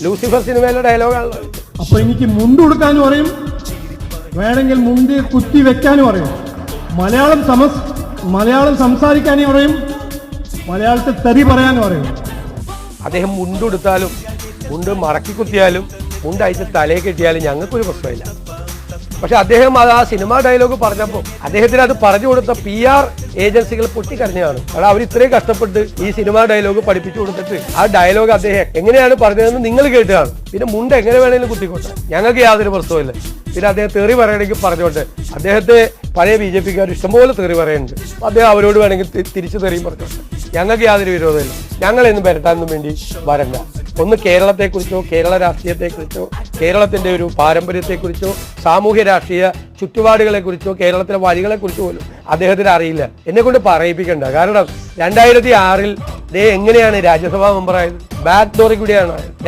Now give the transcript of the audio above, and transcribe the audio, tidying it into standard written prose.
Lucifer സിനിമയിലെ ഡയലോഗാണല്ലോ. അപ്പൊ എനിക്ക് മുണ്ട് കൊടുക്കാനും അറിയും, വേണമെങ്കിൽ മുണ്ട് കുത്തി വെക്കാനും അറിയും, മലയാളം സംസാരിക്കാനും അറിയും, മലയാളത്തിൽ തെറി പറയാനും അറിയും. അദ്ദേഹം മുണ്ടെടുത്താലും മുണ്ട് മടക്കി കുത്തിയാലും മുണ്ട് അയച്ച് തലയെ കെട്ടിയാലും ഞങ്ങൾക്കൊരു പ്രശ്നമില്ല. പക്ഷെ അദ്ദേഹം അത് ആ സിനിമ ഡയലോഗ് പറഞ്ഞപ്പോൾ അദ്ദേഹത്തിന് അത് പറഞ്ഞു കൊടുത്ത PR ഏജൻസികൾ പൊട്ടിക്കരഞ്ഞാണ്. കാരണം അവർ ഇത്രയും കഷ്ടപ്പെട്ട് ഈ സിനിമ ഡയലോഗ് പഠിപ്പിച്ചു കൊടുത്തിട്ട് ആ ഡയലോഗ് അദ്ദേഹം എങ്ങനെയാണ് പറഞ്ഞതെന്ന് നിങ്ങൾ കേട്ടതാണ്. പിന്നെ മുണ്ട് എങ്ങനെ വേണമെങ്കിലും കുത്തിക്കോട്ടെ, ഞങ്ങൾക്ക് യാതൊരു പ്രശ്നവുമില്ല. പിന്നെ അദ്ദേഹം തെറി പറയണമെങ്കിൽ പറഞ്ഞോട്ടെ. അദ്ദേഹത്തെ പഴയ BJPക്കാർ ഇഷ്ടംപോലെ തെറി പറയുന്നുണ്ട്. അദ്ദേഹം അവരോട് വേണമെങ്കിൽ തിരിച്ചു തെറിയും പറഞ്ഞോട്ടെ, ഞങ്ങൾക്ക് യാതൊരു വിരോധമില്ല. ഞങ്ങളെന്നും വരട്ടാനൊന്നും വേണ്ടി വരണ്ട. ഒന്ന് കേരളത്തെക്കുറിച്ചോ കേരള രാഷ്ട്രീയത്തെക്കുറിച്ചോ കേരളത്തിൻ്റെ ഒരു പാരമ്പര്യത്തെക്കുറിച്ചോ സാമൂഹ്യ രാഷ്ട്രീയ ചുറ്റുപാടുകളെക്കുറിച്ചോ കേരളത്തിലെ വഴികളെക്കുറിച്ചോ പോലും അദ്ദേഹത്തിന് അറിയില്ല. എന്നെ കൊണ്ട് പറയിപ്പിക്കണ്ട. കാരണം 2006 എങ്ങനെയാണ് രാജ്യസഭാ മെമ്പറായത്? ബാക്ക് ഡോറിൽ കൂടിയാണ്.